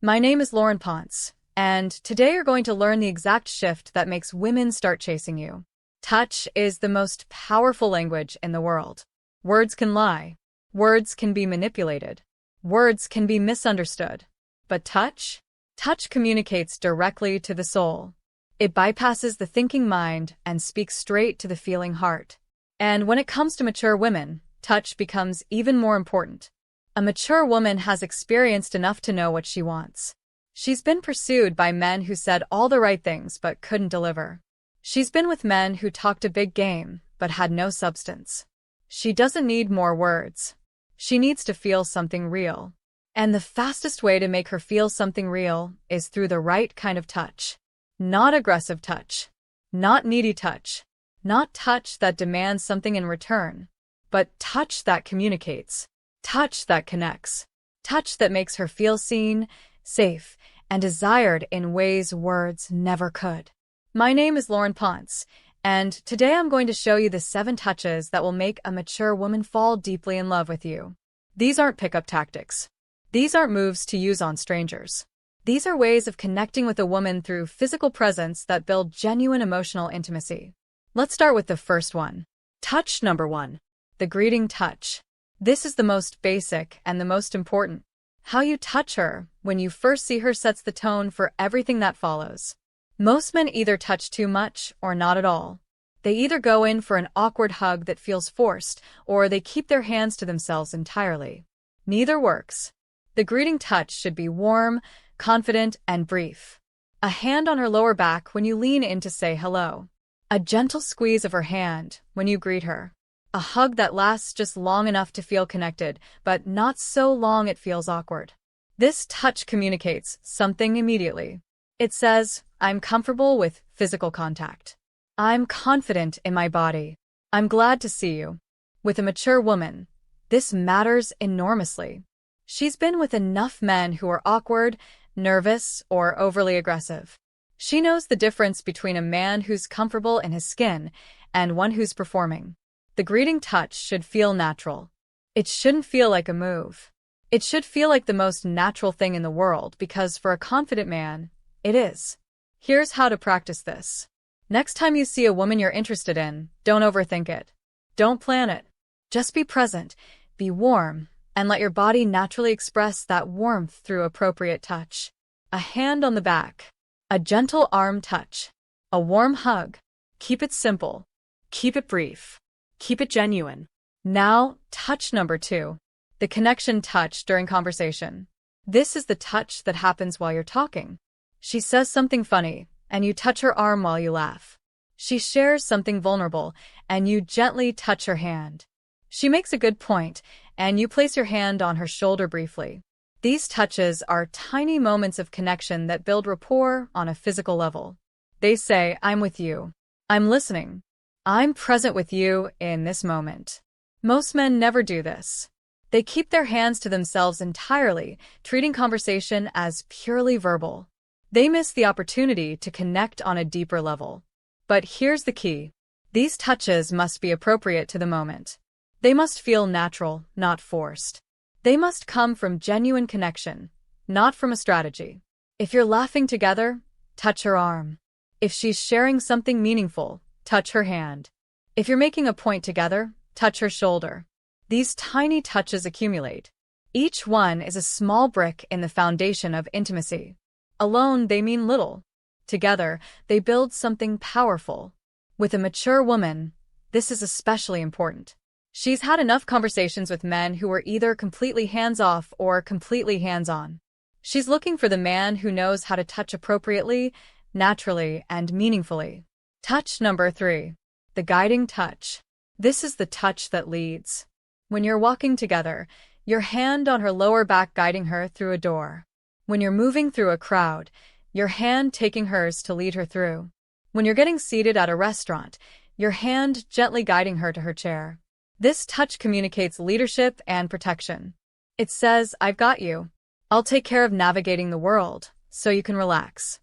My name is Laurin Ponce, and today you're going to learn the exact shift that makes women start chasing you. Touch is the most powerful language in the world. Words can lie. Words can be manipulated. Words can be misunderstood. But touch? Touch communicates directly to the soul. It bypasses the thinking mind and speaks straight to the feeling heart. And when it comes to mature women, touch becomes even more important. A mature woman has experienced enough to know what she wants. She's been pursued by men who said all the right things but couldn't deliver. She's been with men who talked a big game but had no substance. She doesn't need more words. She needs to feel something real. And the fastest way to make her feel something real is through the right kind of touch. Not aggressive touch. Not needy touch. Not touch that demands something in return. But touch that communicates. Touch that connects. Touch that makes her feel seen, safe, and desired in ways words never could. My name is Laurin Ponce, and today I'm going to show you the 7 touches that will make a mature woman fall deeply in love with you. These aren't pickup tactics. These aren't moves to use on strangers. These are ways of connecting with a woman through physical presence that build genuine emotional intimacy. Let's start with the first one. Touch number 1. The greeting touch. This is the most basic and the most important. How you touch her when you first see her sets the tone for everything that follows. Most men either touch too much or not at all. They either go in for an awkward hug that feels forced, or they keep their hands to themselves entirely. Neither works. The greeting touch should be warm, confident, and brief. A hand on her lower back when you lean in to say hello. A gentle squeeze of her hand when you greet her. A hug that lasts just long enough to feel connected, but not so long it feels awkward. This touch communicates something immediately. It says, I'm comfortable with physical contact. I'm confident in my body. I'm glad to see you. With a mature woman, this matters enormously. She's been with enough men who are awkward, nervous, or overly aggressive. She knows the difference between a man who's comfortable in his skin and one who's performing. The greeting touch should feel natural. It shouldn't feel like a move. It should feel like the most natural thing in the world because for a confident man, it is. Here's how to practice this. Next time you see a woman you're interested in, don't overthink it. Don't plan it. Just be present, be warm, and let your body naturally express that warmth through appropriate touch. A hand on the back. A gentle arm touch. A warm hug. Keep it simple. Keep it brief. Keep it genuine. Now, touch number 2. The connection touch during conversation. This is the touch that happens while you're talking. She says something funny, and you touch her arm while you laugh. She shares something vulnerable, and you gently touch her hand. She makes a good point, and you place your hand on her shoulder briefly. These touches are tiny moments of connection that build rapport on a physical level. They say, I'm with you. I'm listening. I'm present with you in this moment. Most men never do this. They keep their hands to themselves entirely, treating conversation as purely verbal. They miss the opportunity to connect on a deeper level. But here's the key. These touches must be appropriate to the moment. They must feel natural, not forced. They must come from genuine connection, not from a strategy. If you're laughing together, touch her arm. If she's sharing something meaningful, touch her hand. If you're making a point together, touch her shoulder. These tiny touches accumulate. Each one is a small brick in the foundation of intimacy. Alone, they mean little. Together, they build something powerful. With a mature woman, this is especially important. She's had enough conversations with men who are either completely hands-off or completely hands-on. She's looking for the man who knows how to touch appropriately, naturally, and meaningfully. Touch number 3. The guiding touch. This is the touch that leads. When you're walking together, your hand on her lower back guiding her through a door. When you're moving through a crowd, your hand taking hers to lead her through. When you're getting seated at a restaurant, your hand gently guiding her to her chair. This touch communicates leadership and protection. It says, I've got you. I'll take care of navigating the world, so you can relax.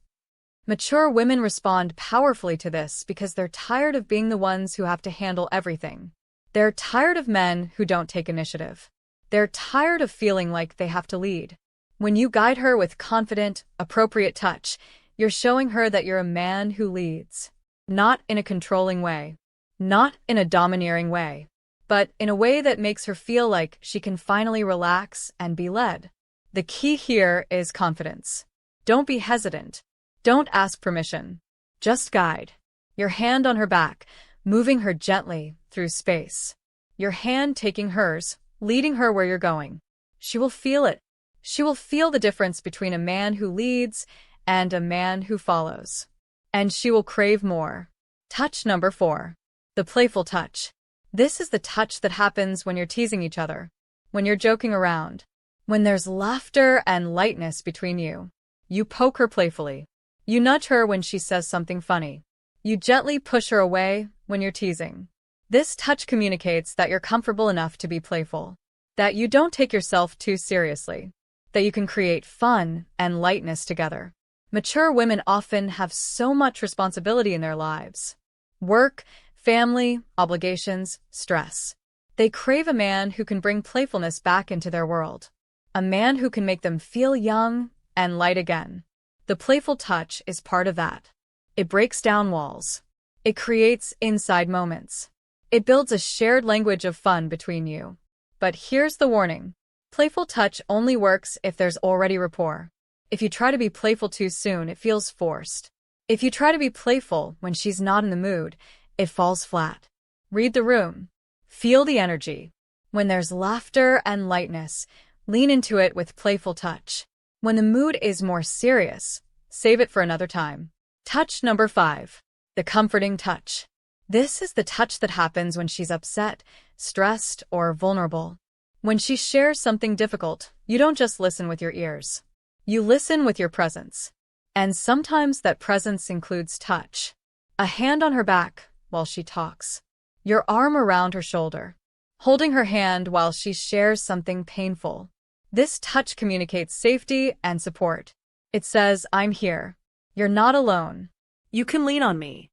Mature women respond powerfully to this because they're tired of being the ones who have to handle everything. They're tired of men who don't take initiative. They're tired of feeling like they have to lead. When you guide her with confident, appropriate touch, you're showing her that you're a man who leads. Not in a controlling way, not in a domineering way, but in a way that makes her feel like she can finally relax and be led. The key here is confidence. Don't be hesitant. Don't ask permission. Just guide. Your hand on her back, moving her gently through space. Your hand taking hers, leading her where you're going. She will feel it. She will feel the difference between a man who leads and a man who follows. And she will crave more. Touch number 4. The playful touch. This is the touch that happens when you're teasing each other, when you're joking around, when there's laughter and lightness between you. You poke her playfully. You nudge her when she says something funny. You gently push her away when you're teasing. This touch communicates that you're comfortable enough to be playful, that you don't take yourself too seriously, that you can create fun and lightness together. Mature women often have so much responsibility in their lives. Work, family, obligations, stress. They crave a man who can bring playfulness back into their world. A man who can make them feel young and light again. The playful touch is part of that. It breaks down walls. It creates inside moments. It builds a shared language of fun between you. But here's the warning. Playful touch only works if there's already rapport. If you try to be playful too soon, it feels forced. If you try to be playful when she's not in the mood, it falls flat. Read the room. Feel the energy. When there's laughter and lightness, lean into it with playful touch. When the mood is more serious, save it for another time. Touch number 5. The comforting touch. This is the touch that happens when she's upset, stressed, or vulnerable. When she shares something difficult, you don't just listen with your ears. You listen with your presence. And sometimes that presence includes touch. A hand on her back while she talks. Your arm around her shoulder. Holding her hand while she shares something painful. This touch communicates safety and support. It says, I'm here. You're not alone. You can lean on me.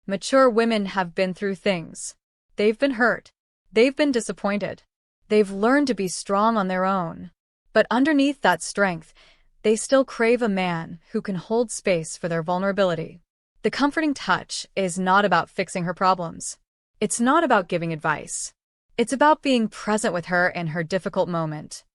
Mature women have been through things. They've been hurt. They've been disappointed. They've learned to be strong on their own. But underneath that strength, they still crave a man who can hold space for their vulnerability. The comforting touch is not about fixing her problems. It's not about giving advice. It's about being present with her in her difficult moment.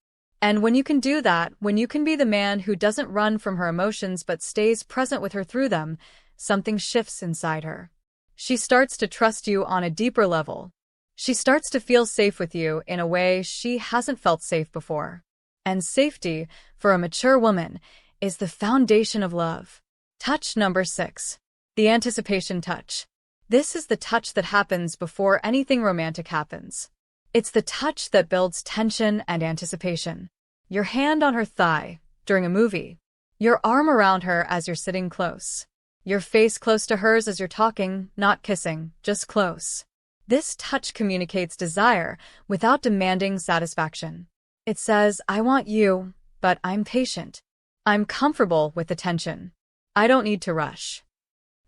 And when you can do that, when you can be the man who doesn't run from her emotions but stays present with her through them, something shifts inside her. She starts to trust you on a deeper level. She starts to feel safe with you in a way she hasn't felt safe before. And safety, for a mature woman, is the foundation of love. Touch number 6. The anticipation touch. This is the touch that happens before anything romantic happens. It's the touch that builds tension and anticipation. Your hand on her thigh during a movie. Your arm around her as you're sitting close. Your face close to hers as you're talking, not kissing, just close. This touch communicates desire without demanding satisfaction. It says, I want you, but I'm patient. I'm comfortable with the tension. I don't need to rush.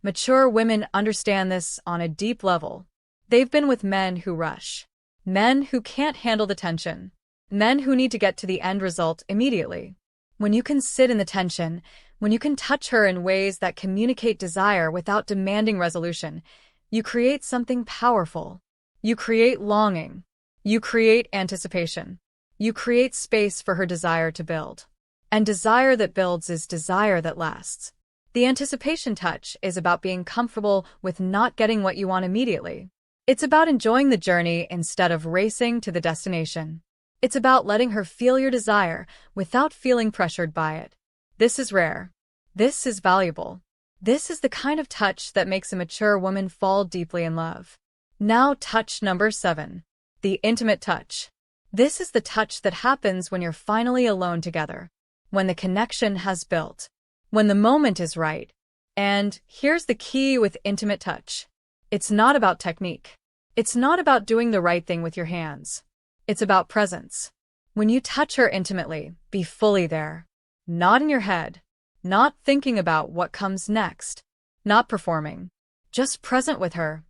Mature women understand this on a deep level. They've been with men who rush. Men who can't handle the tension. Men who need to get to the end result immediately. When you can sit in the tension, when you can touch her in ways that communicate desire without demanding resolution, you create something powerful. You create longing. You create anticipation. You create space for her desire to build. And desire that builds is desire that lasts. The anticipation touch is about being comfortable with not getting what you want immediately. It's about enjoying the journey instead of racing to the destination. It's about letting her feel your desire without feeling pressured by it. This is rare. This is valuable. This is the kind of touch that makes a mature woman fall deeply in love. Now touch number 7. The intimate touch. This is the touch that happens when you're finally alone together. When the connection has built. When the moment is right. And here's the key with intimate touch. It's not about technique. It's not about doing the right thing with your hands. It's about presence. When you touch her intimately, be fully there. Not in your head. Not thinking about what comes next. Not performing. Just present with her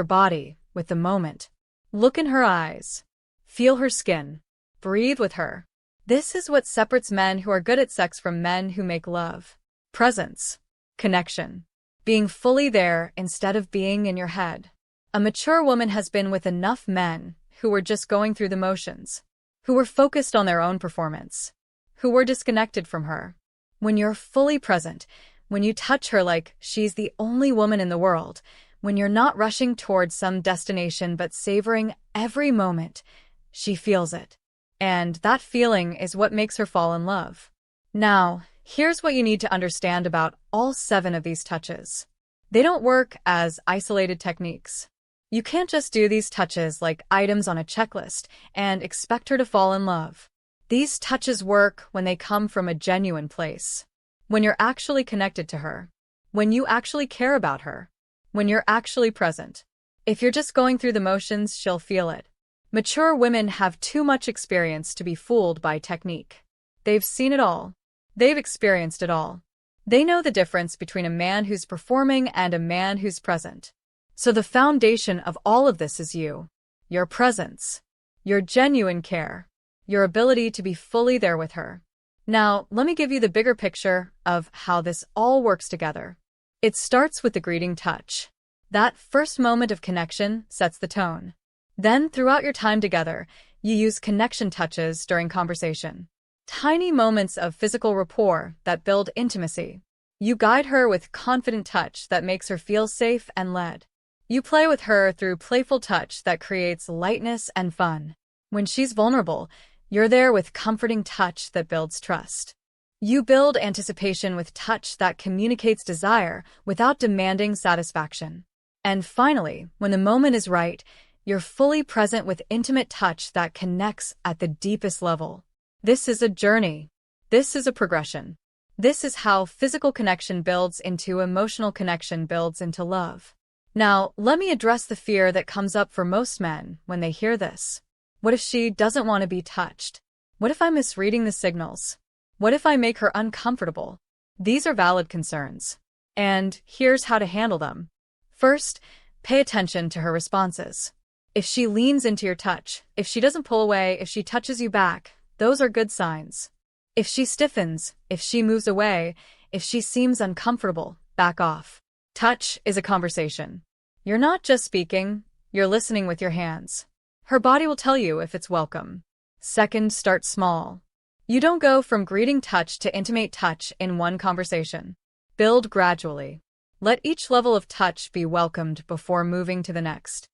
body, with the moment. Look in her eyes. Feel her skin. Breathe with her. This is what separates men who are good at sex from men who make love. Presence. Connection. Being fully there instead of being in your head. A mature woman has been with enough men who were just going through the motions, who were focused on their own performance, who were disconnected from her. When you're fully present, when you touch her like she's the only woman in the world, when you're not rushing towards some destination but savoring every moment, she feels it. And that feeling is what makes her fall in love. Now, here's what you need to understand about all 7 of these touches. They don't work as isolated techniques. You can't just do these touches like items on a checklist and expect her to fall in love. These touches work when they come from a genuine place. When you're actually connected to her. When you actually care about her. When you're actually present. If you're just going through the motions, she'll feel it. Mature women have too much experience to be fooled by technique. They've seen it all. They've experienced it all. They know the difference between a man who's performing and a man who's present. So the foundation of all of this is you. Your presence. Your genuine care. Your ability to be fully there with her. Now, let me give you the bigger picture of how this all works together. It starts with the greeting touch. That first moment of connection sets the tone. Then, throughout your time together, you use connection touches during conversation. Tiny moments of physical rapport that build intimacy. You guide her with confident touch that makes her feel safe and led. You play with her through playful touch that creates lightness and fun. When she's vulnerable, you're there with comforting touch that builds trust. You build anticipation with touch that communicates desire without demanding satisfaction. And finally, when the moment is right, you're fully present with intimate touch that connects at the deepest level. This is a journey. This is a progression. This is how physical connection builds into emotional connection builds into love. Now, let me address the fear that comes up for most men when they hear this. What if she doesn't want to be touched? What if I'm misreading the signals? What if I make her uncomfortable? These are valid concerns. And here's how to handle them. First, pay attention to her responses. If she leans into your touch, if she doesn't pull away, if she touches you back, those are good signs. If she stiffens, if she moves away, if she seems uncomfortable, back off. Touch is a conversation. You're not just speaking, you're listening with your hands. Her body will tell you if it's welcome. Second, start small. You don't go from greeting touch to intimate touch in one conversation. Build gradually. Let each level of touch be welcomed before moving to the next.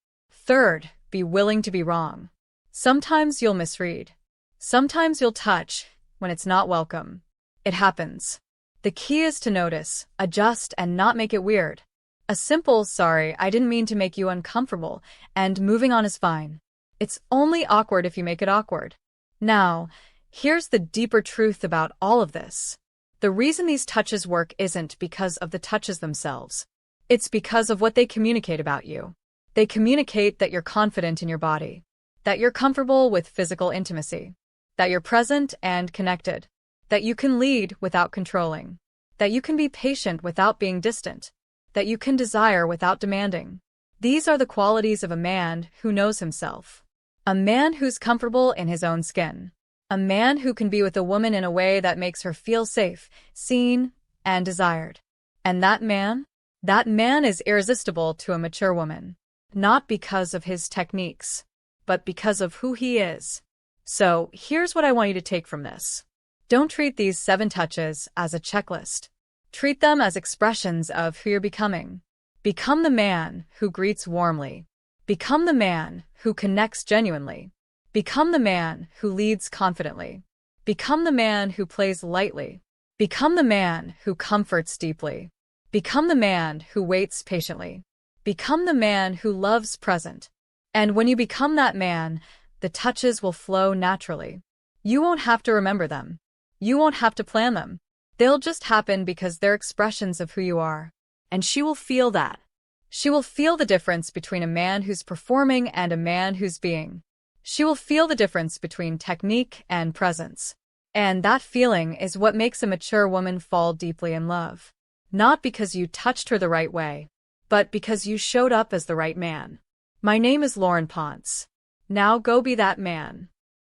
Third, be willing to be wrong. Sometimes you'll misread. Sometimes you'll touch when it's not welcome. It happens. The key is to notice, adjust, and not make it weird. A simple, "Sorry, I didn't mean to make you uncomfortable," and moving on is fine. It's only awkward if you make it awkward. Now, here's the deeper truth about all of this. The reason these touches work isn't because of the touches themselves. It's because of what they communicate about you. They communicate that you're confident in your body, that you're comfortable with physical intimacy, that you're present and connected, that you can lead without controlling, that you can be patient without being distant, that you can desire without demanding. These are the qualities of a man who knows himself. A man who's comfortable in his own skin. A man who can be with a woman in a way that makes her feel safe, seen, and desired. And that man is irresistible to a mature woman. Not because of his techniques, but because of who he is. So, here's what I want you to take from this. Don't treat these 7 touches as a checklist. Treat them as expressions of who you're becoming. Become the man who greets warmly. Become the man who connects genuinely. Become the man who leads confidently. Become the man who plays lightly. Become the man who comforts deeply. Become the man who waits patiently. Become the man who loves present. And when you become that man, the touches will flow naturally. You won't have to remember them. You won't have to plan them. They'll just happen because they're expressions of who you are. And she will feel that. She will feel the difference between a man who's performing and a man who's being. She will feel the difference between technique and presence. And that feeling is what makes a mature woman fall deeply in love. Not because you touched her the right way, but because you showed up as the right man. My name is Laurin Ponce. Now go be that man.